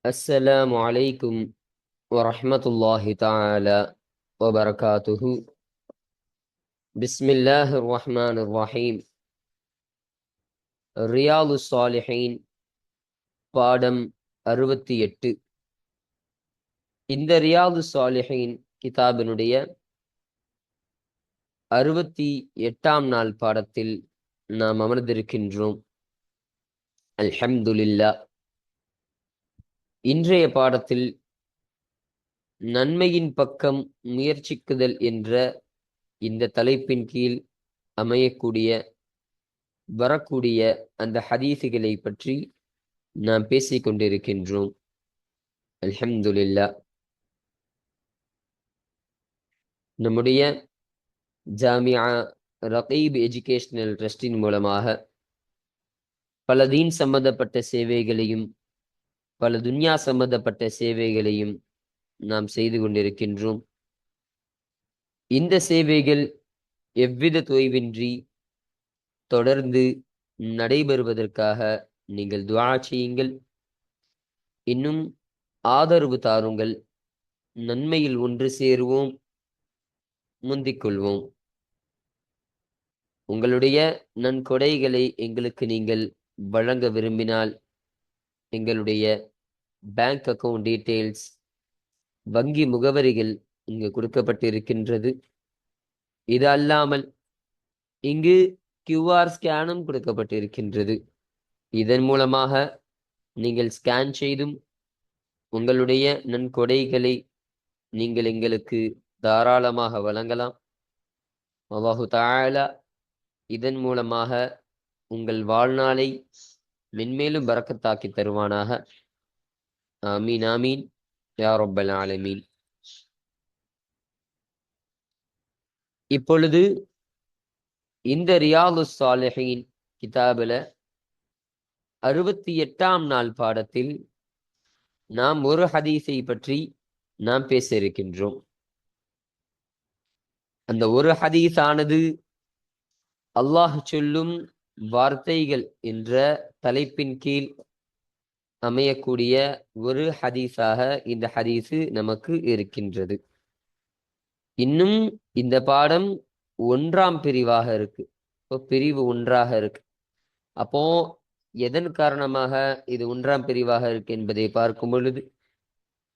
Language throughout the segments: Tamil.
السلام عليكم ورحمة الله تعالى وبركاته. بسم الله الرحمن الرحيم. ரியாலு சாலிஹீன் பாடம் 68. இந்த ரியாலு சாலிஹீன் கிதாபினுடைய 68ஆம் நாள் பாடத்தில் நாம் அமர்ந்திருக்கின்றோம். அல்ஹம்துலில்லாஹ். இன்றைய பாடத்தில் நன்மையின் பக்கம் முயற்சிக்குதல் என்ற இந்த தலைப்பின் கீழ் வரக்கூடிய அந்த ஹதீஸுகளை பற்றி நாம் பேசிக் கொண்டிருக்கின்றோம். அல்ஹம்துலில்லாஹ். நம்முடைய ஜாமியா ரகீப் எஜுகேஷனல் ட்ரஸ்டின் மூலமாக பல தீன் சம்பந்தப்பட்ட சேவைகளையும் பல துன்யா சம்பந்தப்பட்ட சேவைகளையும் நாம் செய்து கொண்டிருக்கின்றோம். இந்த சேவைகள் எவ்வித தொய்வின்றி தொடர்ந்து நடைபெறுவதற்காக நீங்கள் துஆ செய்யுங்கள். இன்னும் ஆதரவு தாருங்கள். நன்மையில் ஒன்று சேருவோம், முந்திக் கொள்வோம். உங்களுடைய நன்கொடைகளை எங்களுக்கு நீங்கள் வழங்க விரும்பினால் எங்களுடைய பேங்க் அக்கவுண்ட் டீட்டெயில்ஸ், வங்கி முகவரிகள் இங்கு கொடுக்கப்பட்டிருக்கின்றது. இது அல்லாமல் இங்கு QR ஸ்கேனும் கொடுக்கப்பட்டிருக்கின்றது. இதன் மூலமாக நீங்கள் ஸ்கேன் செய்தும் உங்களுடைய நன்கொடைகளை நீங்கள் எங்களுக்கு தாராளமாக வழங்கலாம். அல்லாஹு தஆலா இதன் மூலமாக உங்கள் வாழ்நாளை மென்மேலும் பரக்கத்தாக்கி தருவானாக. ஆமீன் ஆமீன் யா ரப்பல் ஆலமீன். இப்பொழுது இந்த ரியாலு சாலிஹீன் கிதாபில் 68ஆம் நாள் பாடத்தில் நாம் ஒரு ஹதீஸை பற்றி நாம் பேச இருக்கின்றோம். அந்த ஒரு ஹதீஸானது அல்லாஹ் சொல்லும் வார்த்தைகள் என்ற தலைப்பின் கீழ் அமையக்கூடிய ஒரு ஹதீஸாக இந்த ஹதீஸு நமக்கு இருக்கின்றது. இன்னும் இந்த பாடம் 1ஆம் பிரிவாக இருக்கு. இப்போ பிரிவு 1ஆக இருக்கு. அப்போ எதன் காரணமாக இது 1ஆம் பிரிவாக இருக்கு என்பதை பார்க்கும் பொழுது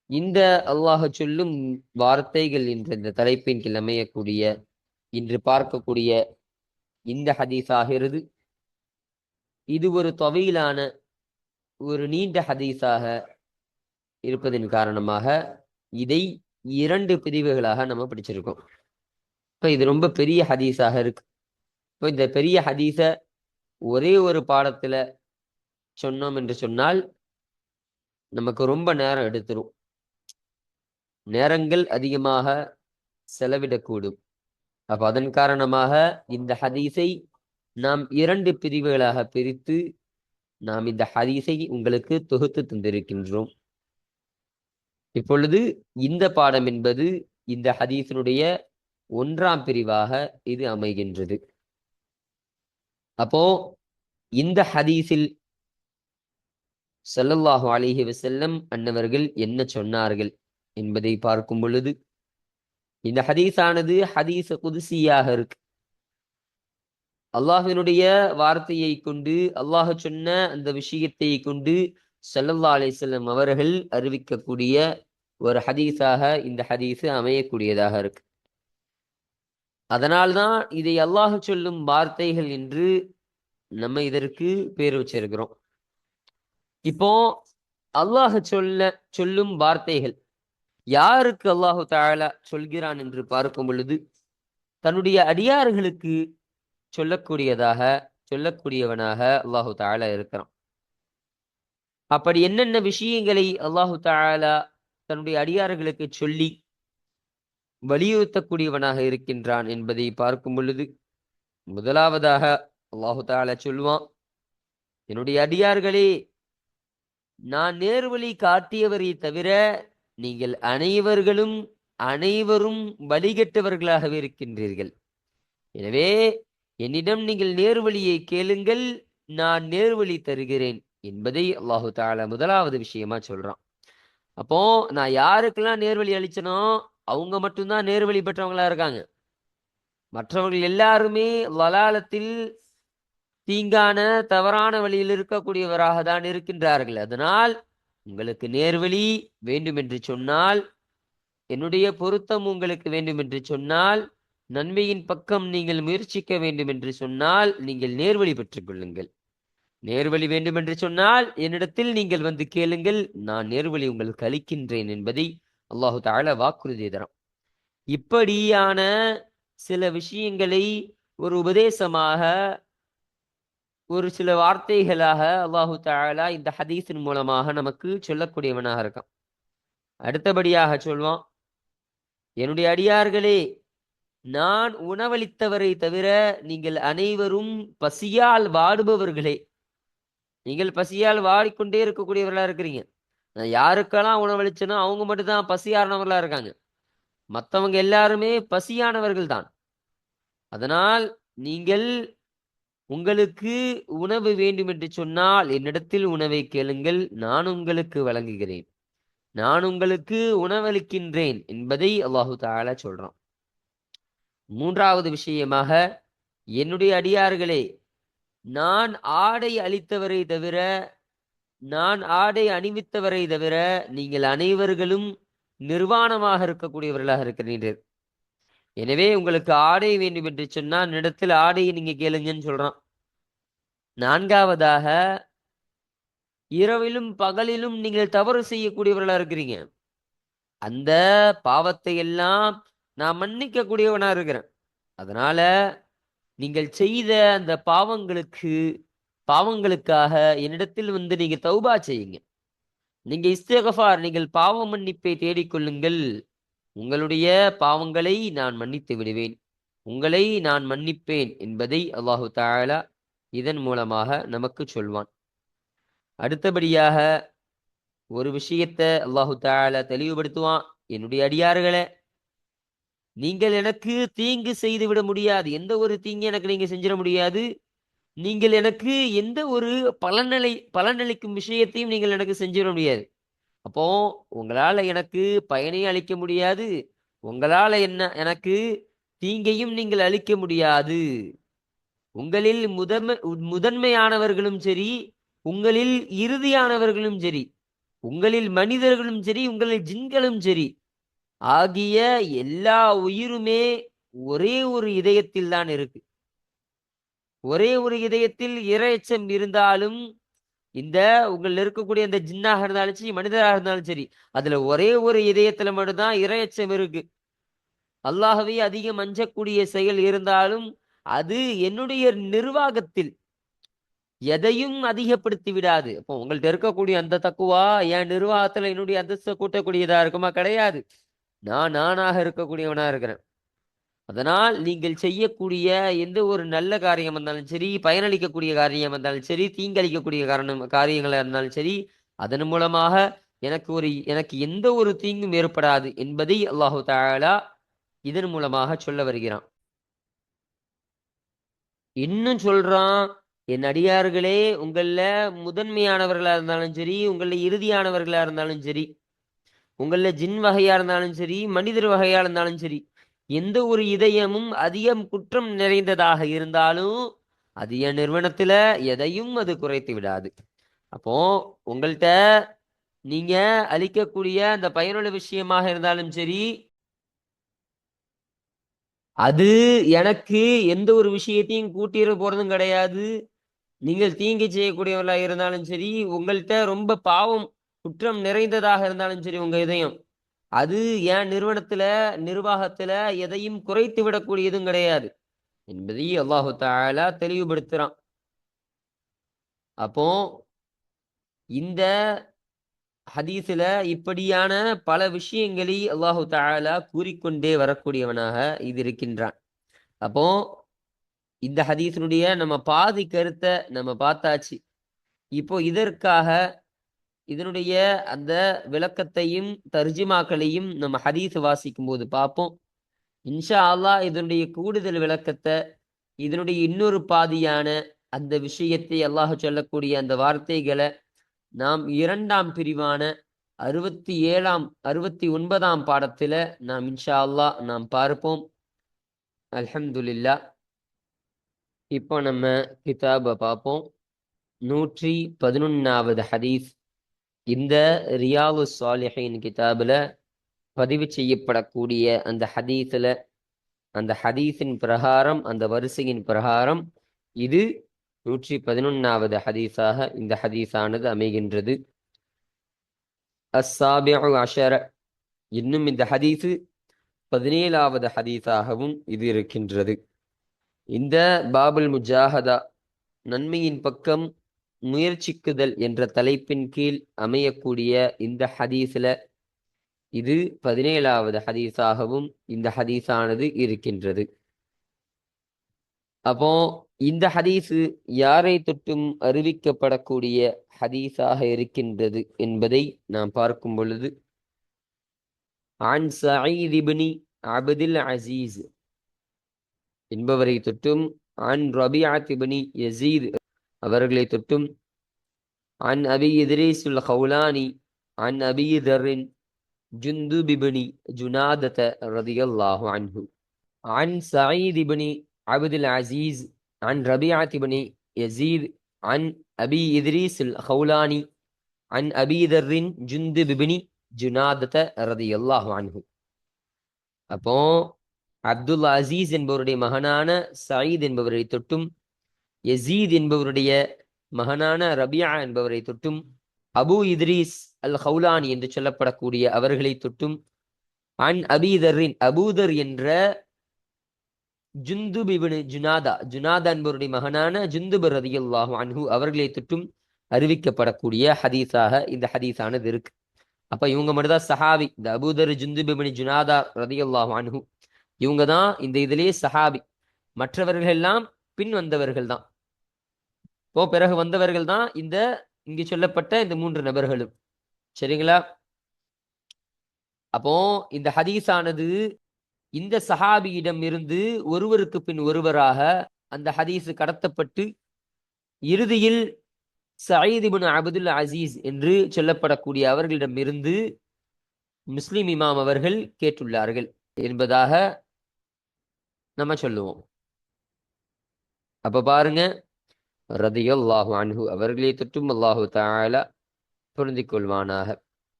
இந்த அல்லாஹ் சொல்லும் வார்த்தைகள் என்ற இந்த தலைப்பின் கீழ் அமையக்கூடிய இன்று பார்க்கக்கூடிய இந்த ஹதீஸ் ஆகிறது. இது ஒரு தொவையிலான ஒரு நீண்ட ஹதீஸாக இருப்பதன் காரணமாக இதை 2 பிரிவுகளாக நம்ம படிச்சிருக்கோம். இப்போ இது ரொம்ப பெரிய ஹதீஸாக இருக்கு. இப்போ இந்த பெரிய ஹதீஸ ஒரே ஒரு பாடத்துல சொன்னோம் என்று சொன்னால் நமக்கு ரொம்ப நேரம் எடுத்துரும், நேரங்கள் அதிகமாக செலவிடக்கூடும். அப்ப அதன் காரணமாக இந்த ஹதீஸை நாம் 2 பிரிவுகளாக பிரித்து நாம் இந்த ஹதீஸை உங்களுக்கு தொகுத்து தந்திருக்கின்றோம். இப்பொழுது இந்த பாடம் என்பது இந்த ஹதீஸினுடைய 1ஆம் பிரிவாக இது அமைகின்றது. அப்போ இந்த ஹதீஸில் ஸல்லல்லாஹு அலைஹி வஸல்லம் அன்னவர்கள் என்ன சொன்னார்கள் என்பதை பார்க்கும் பொழுது இந்த ஹதீஸானது ஹதீஸ் குதுசியாக இருக்கு. அல்லாஹ்வினுடைய வார்த்தையை கொண்டு அல்லாஹ் சொன்ன அந்த விஷயத்தை கொண்டு ஸல்லல்லாஹு அலைஹி வஸல்லம் அவர்கள் அறிவிக்கக்கூடிய ஒரு ஹதீஸாக இந்த ஹதீஸ் அமையக்கூடியதாக இருக்கு. அதனால்தான் இதை அல்லாஹ் சொல்லும் வார்த்தைகள் என்று நம்ம இதற்கு பேர் வச்சிருக்கிறோம். இப்போ அல்லாஹ் சொல்லும் வார்த்தைகள் யாருக்கு அல்லாஹு தஆலா சொல்கிறான் என்று பார்க்கும் பொழுது தன்னுடைய அடியார்களுக்கு சொல்லக்கூடியவனாக அல்லாஹு தஆலா இருக்கிறான். அப்படி என்னென்ன விஷயங்களை அல்லாஹு தஆலா தன்னுடைய அடியார்களுக்கு சொல்லி வலியுறுத்தக்கூடியவனாக இருக்கின்றான் என்பதை பார்க்கும் பொழுது முதலாவதாக அல்லாஹு தஆலா சொல்வான், என்னுடைய அடியார்களே, நான் நேர்வழி காட்டியவரை தவிர நீங்கள் அனைவரும் வழிகெட்டவர்களாகவே இருக்கின்றீர்கள். எனவே என்னிடம் நீங்கள் நேர்வழியை கேளுங்கள், நான் நேர்வழி தருகிறேன் என்பதை அல்லாஹு தஆலா முதலாவது விஷயமா சொல்றான். அப்போ நான் யாருக்கெல்லாம் நேர்வழி அளிச்சனோ அவங்க மட்டும்தான் நேர்வழி பெற்றவங்களா இருக்காங்க. மற்றவர்கள் எல்லாருமே லலாலத்தில் தீங்கான தவறான வழியில் இருக்கக்கூடியவராக தான் இருக்கின்றார்கள். அதனால் உங்களுக்கு நேர்வழி வேண்டும் என்று சொன்னால், என்னுடைய பொருத்தம் உங்களுக்கு வேண்டும் என்று சொன்னால், நன்மையின் பக்கம் நீங்கள் முயற்சிக்க வேண்டும் என்று சொன்னால், நீங்கள் நேர்வழி பெற்றுக் கொள்ளுங்கள். நேர்வழி வேண்டும் என்று சொன்னால் என்னிடத்தில் நீங்கள் வந்து கேளுங்கள், நான் நேர்வழி உங்களுக்கு அளிக்கின்றேன் என்பதை அல்லாஹு தஆலா வாக்குறுதி தரான். இப்படியான சில விஷயங்களை ஒரு உபதேசமாக, ஒரு சில வார்த்தைகளாக அல்லாஹு தஆலா இந்த ஹதீஸின் மூலமாக நமக்கு சொல்லக்கூடியவனாக இருக்கான். அடுத்தபடியாக சொல்வான், என்னுடைய அடியார்களே, நான் உணவளித்தவரை தவிர நீங்கள் அனைவரும் பசியால் வாடுபவர்களே. நீங்கள் பசியால் வாடிக்கொண்டே இருக்கக்கூடியவர்களா இருக்கிறீங்க. நான் யாருக்கெல்லாம் உணவளிச்சனோ அவங்க மட்டும் தான் பசியானவர்களா இருக்காங்க. மற்றவங்க எல்லாருமே பசியானவர்கள் தான். அதனால் நீங்கள் உங்களுக்கு உணவு வேண்டும் என்று சொன்னால் என்னிடத்தில் உணவை கேளுங்கள், நான் உங்களுக்கு வழங்குகிறேன், நான் உங்களுக்கு உணவளிக்கின்றேன் என்பதை அல்லாஹு தஆலா சொல்றான். மூன்றாவது விஷயமாக, என்னுடைய அடியார்களே, நான் ஆடை அளித்தவரை தவிர, நான் ஆடை அணிவித்தவரை தவிர நீங்கள் அனைவர்களும் நிர்வாணமாக இருக்கக்கூடியவர்களாக இருக்கிறீர்கள். எனவே உங்களுக்கு ஆடை வேண்டும் என்று சொன்னால் என்னிடத்தில் ஆடையை நீங்க கேளுங்கன்னு சொல்றான். நான்காவதாக, இரவிலும் பகலிலும் நீங்கள் தவறு செய்யக்கூடியவர்களா இருக்கிறீங்க. அந்த பாவத்தை எல்லாம் நான் மன்னிக்க கூடியவனா இருக்கிறேன். அதனால நீங்கள் செய்த அந்த பாவங்களுக்காக என்னிடத்தில் வந்து நீங்க தௌபா செய்யுங்க. நீங்க இஸ்திக்ஃபார், நீங்கள் பாவ மன்னிப்பை தேடிக்கொள்ளுங்கள். உங்களுடைய பாவங்களை நான் மன்னித்து விடுவேன், உங்களை நான் மன்னிப்பேன் என்பதை அல்லாஹு தஆலா இதன் மூலமாக நமக்கு சொல்வான். அடுத்தபடியாக ஒரு விஷயத்தை அல்லாஹு தஆலா தெளிவுபடுத்துவான். என்னுடைய அடியார்களே, நீங்கள் எனக்கு தீங்கு செய்து விட முடியாது. எந்த ஒரு தீங்கு எனக்கு நீங்க செஞ்சிட முடியாது. நீங்கள் எனக்கு எந்த ஒரு பலனளிக்கும் விஷயத்தையும் நீங்கள் எனக்கு செஞ்சிட முடியாது. அப்போ உங்களால எனக்கு பயனை அளிக்க முடியாது, உங்களால எனக்கு தீங்கையும் நீங்கள் அளிக்க முடியாது. உங்களில் முதன்மையானவர்களும் சரி, உங்களில் இறுதியானவர்களும் சரி, உங்களில் மனிதர்களும் சரி, உங்களில் ஜின்களும் சரி ஆகிய எல்லா உயிருமே ஒரே ஒரு இதயத்தில் தான் இருக்கு. ஒரே ஒரு இதயத்தில் இரையச்சம் இருந்தாலும், இந்த உங்கள் இருக்கக்கூடிய இந்த ஜின்னாக இருந்தாலும் சரி, மனிதராக இருந்தாலும் சரி, அதுல ஒரே ஒரு இதயத்துல மட்டும்தான் இரையச்சம் இருக்கு. அல்லாஹ்வை அதிகம் அஞ்சக்கூடிய செயல் இருந்தாலும் அது என்னுடைய நிர்வாகத்தில் எதையும் அதிகப்படுத்தி விடாது. அப்போ உங்கள்ட்ட இருக்கக்கூடிய அந்த தக்குவா என் நிர்வாகத்துல என்னுடைய அந்தஸ்தை கூட்டக்கூடியதா இருக்குமா? கிடையாது. நானாக இருக்கக்கூடியவனா இருக்கிறேன். அதனால் நீங்கள் செய்யக்கூடிய எந்த ஒரு நல்ல காரியம் இருந்தாலும் சரி, பயனளிக்கக்கூடிய காரியம் இருந்தாலும் சரி, தீங்களிக்கக்கூடிய காரியங்களா இருந்தாலும் சரி, அதன் மூலமாக எனக்கு எந்த ஒரு தீங்கும் ஏற்படாது என்பதை அல்லாஹு தஆலா இதன் மூலமாக சொல்ல வருகிறான். இன்னும் சொல்றான், என் அடியார்களே, உங்கள முதன்மையானவர்களா இருந்தாலும் சரி, உங்கள இறுதியானவர்களா இருந்தாலும் சரி, உங்கள ஜின் வகையா இருந்தாலும் சரி, மனிதர் வகையா இருந்தாலும் சரி, எந்த ஒரு இதயமும் அதிகம் குற்றம் நிறைந்ததாக இருந்தாலும் அது என் நிறுவனத்துல எதையும் அது குறைத்து விடாது. அப்போ உங்கள்கிட்ட நீங்க அளிக்கக்கூடிய அந்த பயனுள்ள விஷயமாக இருந்தாலும் சரி, அது எனக்கு எந்த ஒரு விஷயத்தையும் கூட்டிட போறதும் கிடையாது. நீங்கள் தீங்கு செய்யக்கூடியவர்களா இருந்தாலும் சரி, உங்கள்கிட்ட ரொம்ப பாவம் குற்றம் நிறைந்ததாக இருந்தாலும் சரி உங்க இதயம், அது என் நிர்வாகத்துல எதையும் குறைத்து விடக்கூடியதும் கிடையாது என்பதை அல்லாஹு தஆலா தெளிவுபடுத்துறான். அப்போ இந்த ஹதீஸ்ல இப்படியான பல விஷயங்களை அல்லாஹு தஆலா கூறிக்கொண்டே வரக்கூடியவனாக இது இருக்கின்றான். அப்போ இந்த ஹதீஸினுடைய நம்ம பாதி கருத்தை நம்ம பார்த்தாச்சு. இப்போ இதனுடைய அந்த விளக்கத்தையும் தர்ஜிமாக்களையும் நம்ம ஹதீஸ் வாசிக்கும் போது பார்ப்போம். இன்ஷா அல்லாஹ் இதனுடைய கூடுதல் விளக்கத்தை, இதனுடைய இன்னொரு பாதியான அந்த விஷயத்தை, அல்லாஹ் சொல்லக்கூடிய அந்த வார்த்தைகளை நாம் இரண்டாம் பிரிவான 69ஆம் பாடத்துல நாம் இன்ஷா அல்லாஹ் நாம் பார்ப்போம். அல்ஹம்துலில்லாஹ். இப்போ நம்ம கிதாபை பார்ப்போம். 111வது ஹதீஸ். இந்த ரியாது ஸாலிஹீன் கிதாபுல பதிவு செய்யப்படக்கூடிய அந்த ஹதீஸ்ல, அந்த ஹதீஸின் பிரகாரம், அந்த வரிசையின் பிரகாரம் இது 111வது ஹதீஸாக இந்த ஹதீஸானது அமைகின்றது. அஸ்ஸாபிஉ அஷர, இன்னும் இந்த ஹதீஸு 17வது ஹதீஸாகவும் இது இருக்கின்றது. இந்த பாபுல் முஜாஹதா, நன்மையின் பக்கம் முயற்சிக்குதல் என்ற தலைப்பின் கீழ் அமையக்கூடிய இந்த ஹதீஸ்ல இது 17வது ஹதீஸாகவும் இந்த ஹதீஸானது இருக்கின்றது. அப்போ இந்த ஹதீஸு யாரை தொட்டும் அறிவிக்கப்படக்கூடிய ஹதீஸாக இருக்கின்றது என்பதை நாம் பார்க்கும் பொழுது, அன் சயீத் இப்னி அப்துல் அசீஸ் என்பவரை தொட்டும், அன் ரபிஅத் இப்னி யஸீத் அவர்களை தொட்டும், அன் அபி இத்ரீஸுல் ஹவுலானி அன் அபி தர்ரின் ஜுந்துப் இப்னி ஜுனாதத ரலியல்லாஹு அன்ஹு, அன் சயீத் இப்னி அப்துல் அசீஸ் அன் ரபிஅத் இப்னி யஸீத் அன் அபி இத்ரீஸுல் ஹவுலானி அன் அபி தர்ரின் ஜுந்துப் இப்னி ஜுனாதத ரலியல்லாஹு அன்ஹு. அப்போ அப்துல் அசீஸ் என்பவருடைய மகனான சயீத் என்பவரை தொட்டும், யசீத் என்பவருடைய மகனான ரபியா என்பவரை தொட்டும், அபு இத்ரீஸ் அல் ஹவுலானி என்று சொல்லப்படக்கூடிய அவர்களை தொட்டும், அன் அபீதரின் அபூதர் என்ற ஜுந்துப் இப்னு ஜுனாதா என்பவருடைய மகனான ஜுந்துப் ரலியல்லாஹு அன்ஹு அவர்களை தொட்டும் அறிவிக்கப்படக்கூடிய ஹதீஸாக இந்த ஹதீஸானது இருக்கு. அப்ப இவங்க மட்டும்தான் சஹாபி. இந்த அபூதர் ஜுந்துப் இப்னு ஜுனாதா ரலியல்லாஹு அன்ஹு இவங்க தான் இந்த இதிலேயே சஹாபி. மற்றவர்கள் எல்லாம் பின் வந்தவர்கள் தான். பிறகு வந்தவர்கள் தான் இந்த இங்கு சொல்லப்பட்ட இந்த 3 நபர்களும். சரிங்களா? அப்போ இந்த ஹதீஸானது இந்த சஹாபியிடம் இருந்து ஒருவருக்கு பின் ஒருவராக அந்த ஹதீஸ் கடத்தப்பட்டு இறுதியில் சயீத் இப்னு அப்துல் அசீஸ் என்று சொல்லப்படக்கூடிய அவர்களிடம் இருந்து முஸ்லிம் இமாம் அவர்கள் கேட்டுள்ளார்கள் என்பதாக நம்ம சொல்லுவோம். அப்ப பாருங்க, ரதியல்லாஹு அன்ஹு அவர்களை தொட்டும் அல்லாஹு தஆலா பொருந்திக் கொள்வானாக.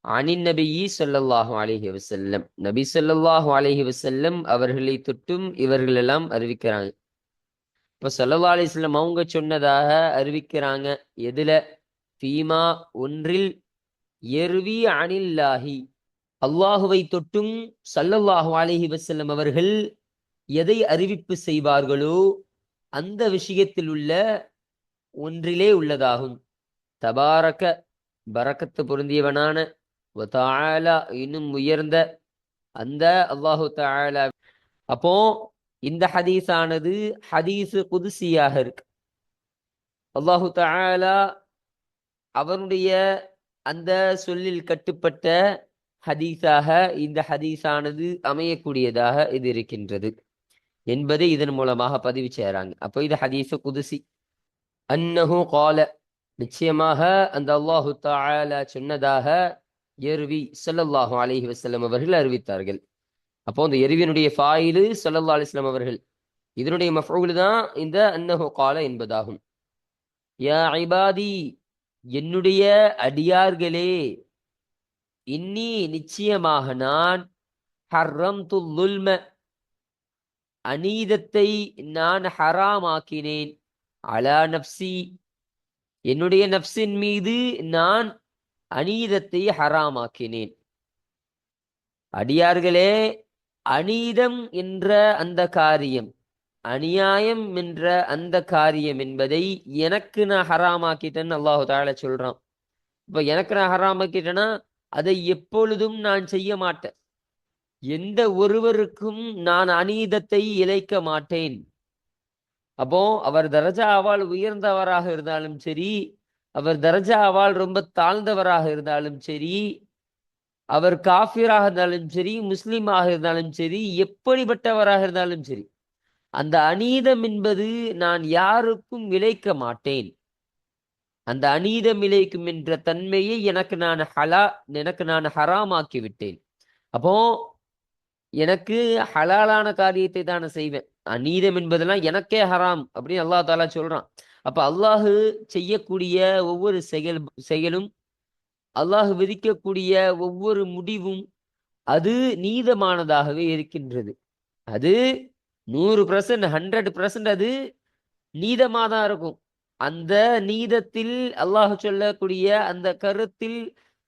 அனின் நபியி ஸல்லல்லாஹு அலைஹி வஸல்லம், நபி ஸல்லல்லாஹு அலைஹி வஸல்லம் அவர்களை தொட்டும் இவர்கள் எல்லாம் அறிவிக்கிறாங்க. இப்ப ஸல்லல்லாஹு அலைஹி வஸல்லம் அவங்க சொன்னதாக அறிவிக்கிறாங்க. எதுல? ஃபீமா ஒன்றில், யர்வி அனில்லாஹி, அல்லாஹுவை தொட்டும் ஸல்லல்லாஹு அலைஹி வஸல்லம் அவர்கள் எதை அறிவிப்பு செய்வார்களோ அந்த விஷயத்தில் உள்ள ஒன்றிலே உள்ளதாகும். தபாரக, பரக்கத்து பொருந்தியவனான, வ தஆலா இன்னும் உயர்ந்த அந்த அல்லாஹு தஆலா. அப்போ இந்த ஹதீஸானது ஹதீஸ் குதுசியாக இருக்கு. அல்லாஹு தஆலா அவனுடைய அந்த சொல்லில் கட்டுப்பட்ட ஹதீஸாக இந்த ஹதீஸானது அமையக்கூடியதாக இது இருக்கின்றது என்பதை இதன் மூலமாக பதிவு செய்யறாங்க. அப்போ இது ஹதீஸ் குதுசி. அன்னஹு கால, நிச்சயமாக அந்த அல்லாஹு தஆலா சொன்னதாக யர்வி ஸல்லல்லாஹு அலைஹி வஸல்லம் அவர்கள் அறிவித்தார்கள். அப்போ இந்த எர்வியினுடைய ஃபாயிலு ஸல்லல்லாஹு அலைஹி வஸல்லம் அவர்கள், இதனுடைய மஃஊல் தான் இந்த அன்னஹு கால என்பதாகும். யா இபாதி, என்னுடைய அடியார்களே, இன்னி நிச்சயமாக நான், ஹர்ரம்துல் லுல்ம, அநீதத்தை நான் ஹராமாக்கினேன், அலா நப்சி, என்னுடைய நப்சின் மீது நான் அநீதத்தை ஹராமாக்கினேன். அடியார்களே, அநீதம் என்ற அந்த காரியம், அநியாயம் என்ற அந்த காரியம் என்பதை எனக்கு நான் ஹராமாக்கிட்டேன்னு அல்லாஹு தஆலா சொல்றான். இப்ப எனக்கு நான் ஹராமாக்கிட்டேன்னா அதை எப்பொழுதும் நான் செய்ய மாட்டேன். எந்த ஒருவருக்கும் நான் அநீதத்தை இழைக்க மாட்டேன். அப்போ அவர் தரஜாவால் உயர்ந்தவராக இருந்தாலும் சரி, அவர் தரஜாவால் ரொம்ப தாழ்ந்தவராக இருந்தாலும் சரி, அவர் காஃபிராக இருந்தாலும் சரி, முஸ்லிமாக இருந்தாலும் சரி, எப்படிப்பட்டவராக இருந்தாலும் சரி, அந்த அநீதம் என்பது நான் யாருக்கும் இழைக்க மாட்டேன். அந்த அநீதம் இழைக்கும் என்ற தன்மையை எனக்கு நான் ஹராமாக்கி விட்டேன். அப்போ எனக்கு ஹலாலான காரியத்தை தானே செய்வேன். அநீதம் என்பதெல்லாம் எனக்கே ஹராம் அப்படின்னு அல்லாஹ் தாலா சொல்றான். அப்ப அல்லாஹு செய்யக்கூடிய ஒவ்வொரு செயலும், அல்லாஹ் விதிக்கக்கூடிய ஒவ்வொரு முடிவும் அது நீதமானதாகவே இருக்கின்றது. அது 100%, 100% அது நீதமாதான் இருக்கும். அந்த நீதத்தில் அல்லாஹ் சொல்லக்கூடிய அந்த கருத்தில்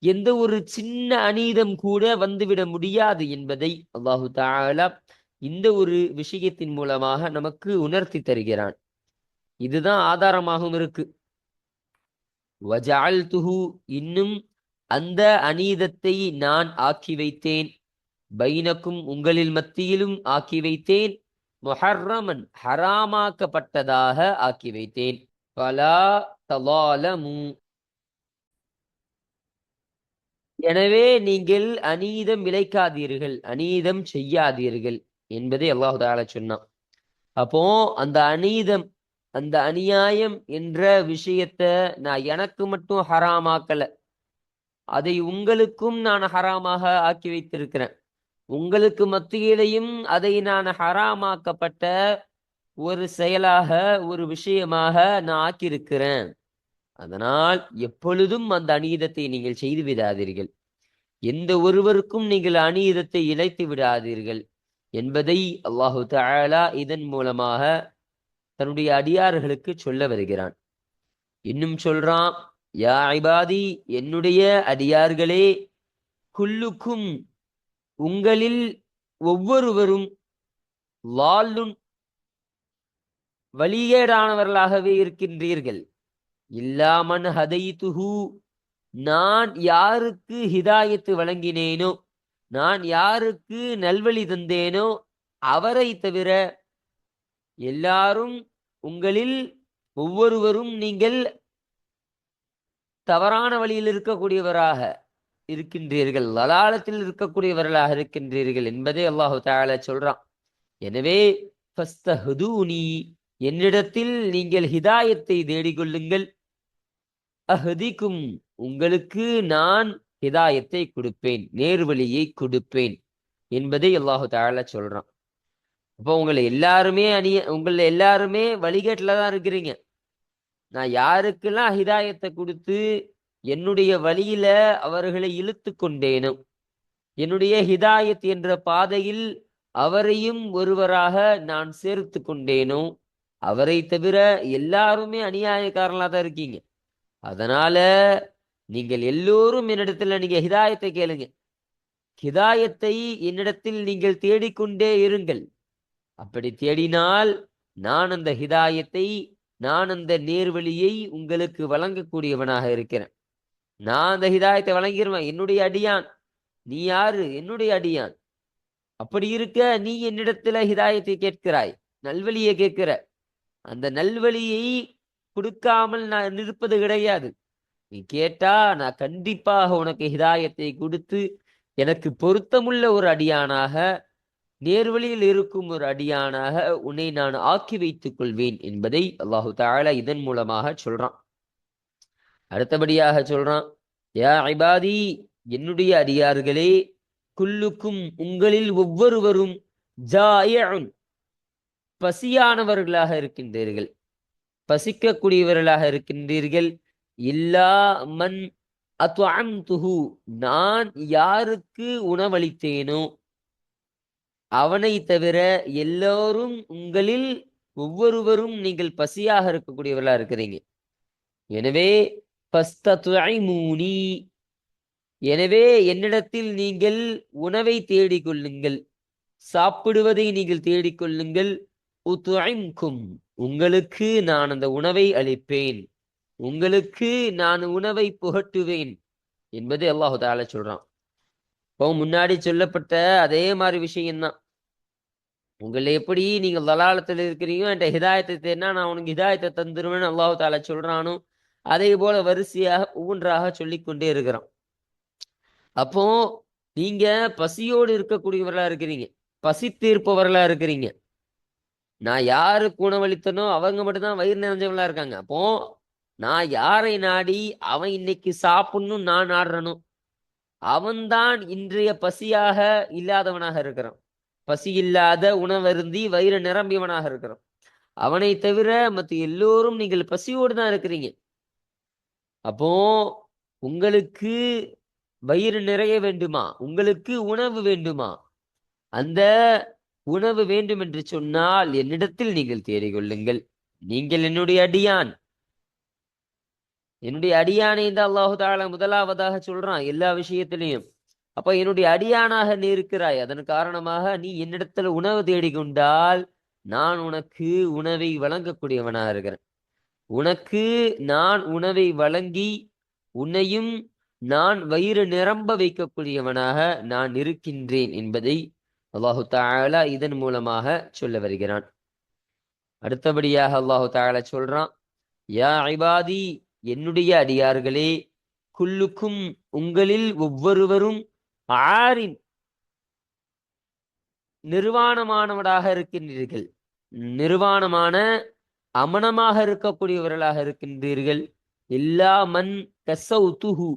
எந்த ஒரு சின்ன அநீதம் கூட வந்துவிட முடியாது என்பதை அல்லாஹு தஆலா இந்த ஒரு விஷயத்தின் மூலமாக நமக்கு உணர்த்தி தருகிறான். இதுதான் ஆதாரமாகவும் இருக்கு. வஜஅல்துஹு, இன்னும் அந்த அநீதத்தை நான் ஆக்கி வைத்தேன், பைனக்கும் உங்களில் மத்தியிலும் ஆக்கி வைத்தேன், முஹர்ரமன் ஹராமாக்கப்பட்டதாக ஆக்கி வைத்தேன். ஃபலா தலாலமு, எனவே நீங்கள் அநீதம் இழைக்காதீர்கள், அநீதம் செய்யாதீர்கள் என்பதை அல்லாஹு தஆலா சொன்னான். அப்போ அந்த அநீதம், அந்த அநியாயம் என்ற விஷயத்தை நான் எனக்கு மட்டும் ஹராமாக்கல, அதை உங்களுக்கும் நான் ஹராமாக ஆக்கி வைத்திருக்கிறேன். உங்களுக்கு மத்தியிலையும் அதை நான் ஹராமாக்கப்பட்ட ஒரு செயலாக, ஒரு விஷயமாக நான் ஆக்கியிருக்கிறேன். அதனால் எப்பொழுதும் அந்த அநீதத்தை நீங்கள் செய்து விடாதீர்கள், எந்த ஒருவருக்கும் நீங்கள் அநீதத்தை இழைத்து விடாதீர்கள் என்பதை அல்லாஹு தஆலா இதன் மூலமாக தன்னுடைய அடியார்களுக்கு சொல்ல வருகிறான். இன்னும் சொல்றான், யா இபாதி, என்னுடைய அடியார்களே, குல்லுக்கும் உங்களில் ஒவ்வொருவரும், லாலுன் வழிகேடானவர்களாகவே இருக்கின்றீர்கள், இல்லாமன் ஹதைத்துஹு, நான் யாருக்கு ஹிதாயத்து வழங்கினேனோ, நான் யாருக்கு நல்வழி தந்தேனோ அவரை தவிர எல்லாரும், உங்களில் ஒவ்வொருவரும் நீங்கள் தவறான வழியில் இருக்கக்கூடியவராக இருக்கின்றீர்கள், லலாலத்தில் இருக்கக்கூடியவர்களாக இருக்கின்றீர்கள் என்பதை அல்லாஹு தஆலா சொல்றான். எனவே ஃபஸ்தஹ்தூனி, என்னிடத்தில் நீங்கள் ஹிதாயத்தை தேடிக்கொள்ளுங்கள், அஹ்திக்கும், உங்களுக்கு நான் ஹிதாயத்தை கொடுப்பேன், நேர்வழியை கொடுப்பேன் என்பதை அல்லாஹு தஆலா சொல்றான். அப்போ உங்களை எல்லாருமே வழிகேட்டில தான் இருக்கிறீங்க. நான் யாருக்கெல்லாம் ஹிதாயத்தை கொடுத்து என்னுடைய வழியில அவர்களை இழுத்து கொண்டேனோ, என்னுடைய ஹிதாயத் என்ற பாதையில் அவரையும் ஒருவராக நான் சேர்த்து கொண்டேனோ, அவரை தவிர எல்லாருமே அநியாயக்காரர்களா தான் இருக்கீங்க. அதனால நீங்கள் எல்லோரும் என்னிடத்துல நீங்க ஹிதாயத்தை கேளுங்க, ஹிதாயத்தை என்னிடத்தில் நீங்கள் தேடிக்கொண்டே இருங்கள். அப்படி தேடினால் நான் அந்த ஹிதாயத்தை, நான் அந்த நேர்வழியை உங்களுக்கு வழங்கக்கூடியவனாக இருக்கிறேன். நான் அந்த ஹிதாயத்தை வழங்கிடுவேன். என்னுடைய அடியான் நீ யாரு? என்னுடைய அடியான். அப்படி இருக்க நீ என்னிடத்துல ஹிதாயத்தை கேட்கிறாய், நல்வழியை கேட்கிற. அந்த நல்வழியை கொடுக்காமல் நான் நிற்பது கிடையாது. நீ கேட்டா நான் கண்டிப்பாக உனக்கு ஹிதாயத்தை கொடுத்து எனக்கு பொருத்தமுள்ள ஒரு அடியானாக, நேர்வழியில் இருக்கும் ஒரு அடியானாக உன்னை நான் ஆக்கி வைத்துக் கொள்வேன் என்பதை அல்லாஹு தஆலா இதன் மூலமாக சொல்றான். அடுத்தபடியாக சொல்றான், யா இபாதி, என்னுடைய அடியார்களே, குல்லுக்கும் உங்களில் ஒவ்வொருவரும் ஜாயிஉன், பசியானவர்களாக இருக்கின்றீர்கள், பசிக்கக்கூடியவர்களாக இருக்கின்றீர்கள், இல்லா மன் அத்அம்துஹு, நான் யாருக்கு உணவளித்தேனோ அவனை தவிர எல்லோரும், உங்களில் ஒவ்வொருவரும் நீங்கள் பசியாக இருக்கக்கூடியவர்களா இருக்கிறீங்க. எனவே ஃபஸ்தத்இமூனி, எனவே என்னிடத்தில் நீங்கள் உணவை தேடிக்கொள்ளுங்கள், சாப்பிடுவதை நீங்கள் தேடிக்கொள்ளுங்கள். உத்இம்கும், உங்களுக்கு நான் அந்த உணவை அளிப்பேன், உங்களுக்கு நான் உணவை புகட்டுவேன் என்பது அல்லாஹு தஆலா சொல்றான். இப்போ முன்னாடி சொல்லப்பட்ட அதே மாதிரி விஷயம்தான். உங்களை எப்படி நீங்க லலாலத்தில் இருக்கிறீங்க, என்கிட்ட ஹிதாயத்தை தேடினா நான் உனக்கு ஹிதாயத்தை தந்துருவேன்னு அல்லாஹு தஆலா சொல்றானோ, அதே போல வரிசையாக ஒவ்வொன்றாக சொல்லிக்கொண்டே இருக்கிறான். அப்போ நீங்க பசியோடு இருக்கக்கூடியவர்களா இருக்கிறீங்க, பசி தீர்ப்பவர்களா இருக்கிறீங்க. நான் யாருக்கு உணவளித்தனோ அவங்க மட்டும்தான் வயிறு நிறைஞ்சவங்களா இருக்காங்க. அப்போ நான் யாரை நாடி அவன் இன்னைக்கு சாப்பிடணும் நான் நாடுறனோ அவன்தான் இன்றைய பசியாக இல்லாதவனாக இருக்கிறான். பசி இல்லாத உணவருந்தி வயிறு நிரம்பியவனாக இருக்கிறான். அவனை தவிர மற்ற எல்லோரும் நீங்கள் பசியோடு தான் இருக்கிறீங்க. அப்போ உங்களுக்கு வயிறு நிறைய வேண்டுமா, உங்களுக்கு உணவு வேண்டுமா, அந்த உணவு வேண்டும் என்று சொன்னால் என்னிடத்தில் நீங்கள் தேடிக்கொள்ளுங்கள். நீங்கள் என்னுடைய அடியான். என்னுடைய அடியானை இந்த அல்லாஹு தாலா முதலாவதாக சொல்றான் எல்லா விஷயத்திலையும். அப்ப என்னுடைய அடியானாக நீ இருக்கிறாய், அதன் காரணமாக நீ என்னிடத்துல உணவு தேடிக்கொண்டால் நான் உனக்கு உணவை வழங்கக்கூடியவனாக இருக்கிறேன். உனக்கு நான் உணவை வழங்கி உன்னையும் நான் வயிறு நிரம்ப வைக்கக்கூடியவனாக நான் இருக்கின்றேன் என்பதை அல்லாஹு தாலா இதன் மூலமாக சொல்ல வருகிறான். அடுத்தபடியாக அல்லாஹு தாலா சொல்றான், யா இபாதி, என்னுடைய அடியார்களே, குல்லுக்கும் உங்களில் ஒவ்வொருவரும் ஆரின் நிர்வாணமானவராக இருக்கின்றீர்கள், நிர்வாணமான அமனமாக இருக்கக்கூடியவர்களாக இருக்கின்றீர்கள். எல்லா மண் கசௌதுஹு,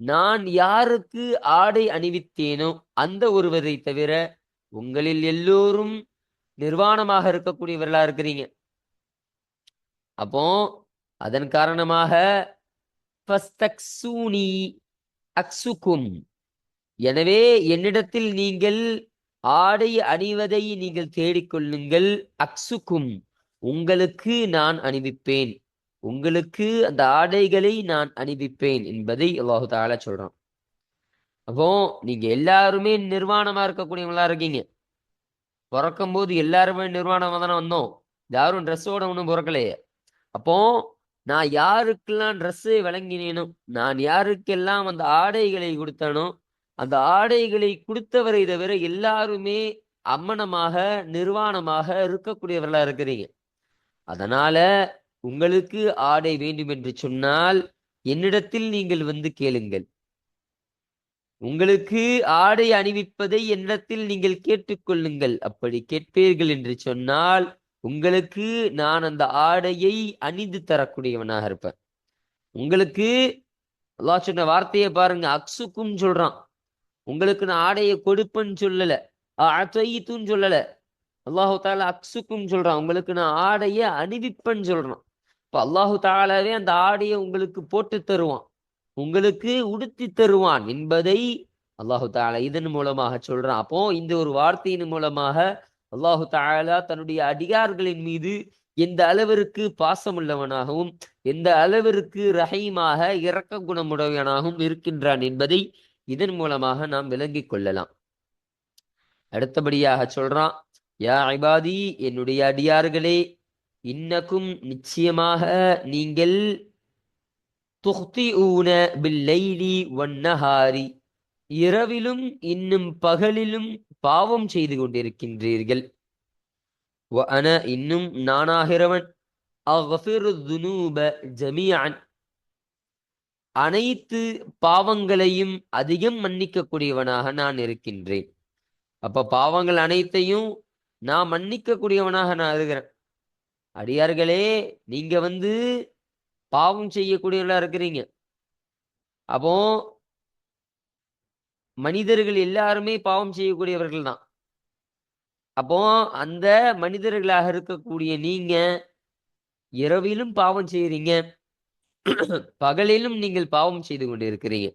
நான் யாருக்கு ஆடை அணிவித்தேனோ அந்த ஒருவரை தவிர உங்களில் எல்லோரும் நிர்வாணமாக இருக்கக்கூடியவர்களா இருக்கிறீங்க. அப்போ அதன் காரணமாக அக்சுக்கும், எனவே என்னிடத்தில் நீங்கள் ஆடை அணிவதை நீங்கள் தேடிக்கொள்ளுங்கள். அக்சுக்கும், உங்களுக்கு நான் அணிவிப்பேன், உங்களுக்கு அந்த ஆடைகளை நான் அணிவிப்பேன் என்பதை அல்லாஹு தஆலா சொல்றான். அப்போ நீங்க எல்லாருமே நிர்வாணமா இருக்கக்கூடியவங்களா இருக்கீங்க. பிறக்கும் போது எல்லாருமே நிர்வாணமா தானே வந்தோம், யாரும் ட்ரெஸ்ஸோட ஒன்றும் பிறக்கலையே. அப்போ நான் யாருக்கெல்லாம் ட்ரெஸ்ஸை வழங்கினேனோ, நான் யாருக்கெல்லாம் அந்த ஆடைகளை கொடுத்தனோ, அந்த ஆடைகளை கொடுத்தவரை தவிர எல்லாருமே அம்மனமாக நிர்வாணமாக இருக்கக்கூடியவர்களா இருக்கிறீங்க. அதனால உங்களுக்கு ஆடை வேண்டும் என்று சொன்னால் என்னிடத்தில் நீங்கள் வந்து கேளுங்கள். உங்களுக்கு ஆடை அணிவிப்பதை என்னிடத்தில் நீங்கள் கேட்டுக்கொள்ளுங்கள். அப்படி கேட்பீர்கள் என்று சொன்னால் உங்களுக்கு நான் அந்த ஆடையை அணிந்து தரக்கூடியவனாக இருப்பேன். உங்களுக்கு அல்லாஹ் சொன்ன வார்த்தையை பாருங்க, அக்சுக்கும் சொல்றான். உங்களுக்கு நான் ஆடையை கொடுப்பேன்னு சொல்லல, அத்தைத்துன்னு சொல்லல. அல்லாஹு தாலா அக்சுக்கும் சொல்றான், உங்களுக்கு நான் ஆடையை அணிவிப்பேன்னு சொல்றான். இப்ப அல்லாஹு தாலாவே அந்த ஆடையை உங்களுக்கு போட்டு தருவான், உங்களுக்கு உடுத்தி தருவான் என்பதை அல்லாஹு தாலா இதன் மூலமாக சொல்றான். அப்போ இந்த ஒரு வார்த்தையின் மூலமாக அல்லாஹு தாலா தன்னுடைய அடியார்களின் மீது எந்த அளவிற்கு பாசமுள்ளவனாகவும் எந்த அளவிற்கு ரஹீமாக இரக்க குணமுடையவனாகவும் இருக்கின்றான் என்பதை இதன் மூலமாக நாம் விளங்கிக் கொள்ளலாம். அடுத்தபடியாக சொல்றான், யா இபாதி, என்னுடைய அடியார்களே, இன்னக்கும் நிச்சயமாக நீங்கள் துஹ்திஊன பில்லைலி வன்னஹாரி, இரவிலும் இன்னும் பகலிலும் பாவம் செய்து கொண்டிருக்கின்றீர்கள். வஅன, இன்னும் நானாகிறவன், அஃபிரு துனூப ஜமீஅன், அனைத்து பாவங்களையும் அதிகம் மன்னிக்கக்கூடியவனாக நான் இருக்கின்றேன். அப்ப பாவங்கள் அனைத்தையும் நான் மன்னிக்கக்கூடியவனாக நான் இருக்கிறேன். அடியார்களே, நீங்க பாவம் செய்யக்கூடியவர்களா இருக்கிறீங்க. அப்போ மனிதர்கள் எல்லாருமே பாவம் செய்யக்கூடியவர்கள் தான். அப்போ அந்த மனிதர்களாக இருக்கக்கூடிய நீங்க இரவிலும் பாவம் செய்யறீங்க, பகலிலும் நீங்கள் பாவம் செய்து கொண்டு இருக்கிறீங்க.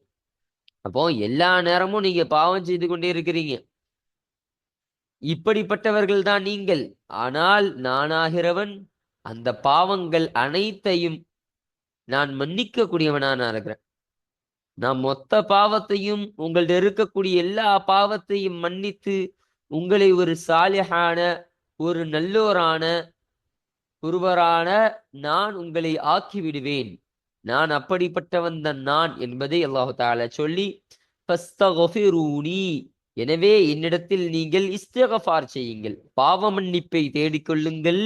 அப்போ எல்லா நேரமும் நீங்க பாவம் செய்து கொண்டே இருக்கிறீங்க. இப்படிப்பட்டவர்கள் தான் நீங்கள். ஆனால் நானாகிறவன் அந்த பாவங்கள் அனைத்தையும் நான் மன்னிக்க கூடியவனா நான் இருக்கிறேன். நான் மொத்த பாவத்தையும், உங்கள்ட்ட இருக்கக்கூடிய எல்லா பாவத்தையும் மன்னித்து உங்களை ஒரு சாலிஹான, ஒரு நல்லோரான ஒருவரான நான் உங்களை ஆக்கி விடுவேன். நான் அப்படிப்பட்டவன் தான் நான் என்பதை அல்லாஹு தஆலா சொல்லி, ஃபஸ்தக்ஃபிரூனி, எனவே என்னிடத்தில் நீங்கள் இஸ்திக்ஃபார் செய்யுங்கள், பாவ மன்னிப்பை தேடிக்கொள்ளுங்கள்.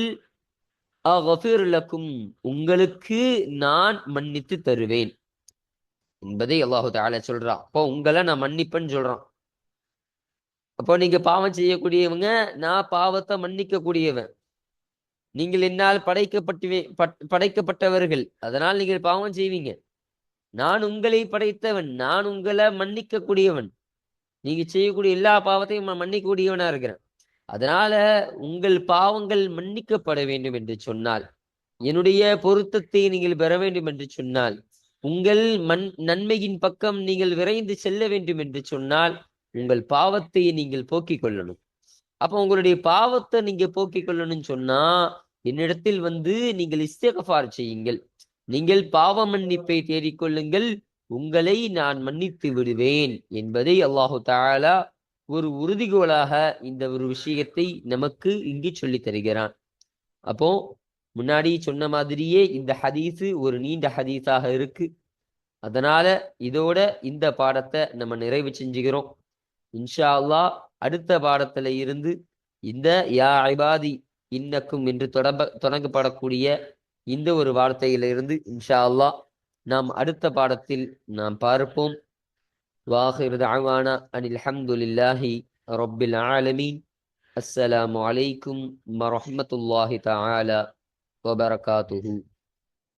அக்ஃபிர் லக்கும், உங்களுக்கு நான் மன்னித்து தருவேன் என்பதை அல்லாஹு தஆலா சொல்றான். அப்போ உங்களை நான் மன்னிப்பேன்னு சொல்றான். அப்போ நீங்க பாவம் செய்யக்கூடியவங்க, நான் பாவத்தை மன்னிக்க கூடியவன். நீங்கள் என்னால் படைக்கப்பட்டவர்கள், அதனால் நீங்கள் பாவம் செய்வீங்க. நான் உங்களை படைத்தவன், நான் உங்களை மன்னிக்க கூடியவன், நீங்க செய்யக்கூடிய எல்லா பாவத்தையும் நான் மன்னிக்க கூடியவனா இருக்கிறேன். அதனால உங்கள் பாவங்கள் மன்னிக்கப்பட வேண்டும் என்று சொன்னால், என்னுடைய பொருத்தத்தை நீங்கள் பெற வேண்டும் என்று சொன்னால், உங்கள் நன்மையின் பக்கம் நீங்கள் விரைந்து செல்ல வேண்டும் என்று சொன்னால், உங்கள் பாவத்தை நீங்கள் போக்கிக் கொள்ளணும். அப்ப உங்களுடைய பாவத்தை நீங்க போக்கிக் கொள்ளணும்னு சொன்னா, என்னிடத்தில் நீங்கள் இஸ்திக்ஃபார் செய்யுங்கள், நீங்கள் பாவ மன்னிப்பை தேடிக்கொள்ளுங்கள், உங்களை நான் மன்னித்து விடுவேன் என்பதை அல்லாஹு தஆலா ஒரு உறுதிகோலாக இந்த ஒரு விஷயத்தை நமக்கு இங்கு சொல்லி தருகிறான். அப்போ முன்னாடி சொன்ன மாதிரியே இந்த ஹதீஸு ஒரு நீண்ட ஹதீஸாக இருக்கு. அதனால இதோட இந்த பாடத்தை நம்ம நிறைவு செஞ்சுக்கிறோம். இன்ஷா அல்லாஹ் அடுத்த பாடத்துல இருந்து இந்த யா இபாதி இன்னக்கும் என்று தொடங்கப்படக்கூடிய இந்த ஒரு வார்த்தையிலிருந்து இன்ஷா அல்லாஹ் நாம் அடுத்த பாடத்தில் நாம் பார்ப்போம். வாஹிரு தஅவானா அனில் ஹம்துலில்லாஹி ரப்பில் ஆலமீன். அஸ்ஸலாமு அலைக்கும் வரஹ்மத்துல்லாஹி தஆலா வபரகாத்துஹு.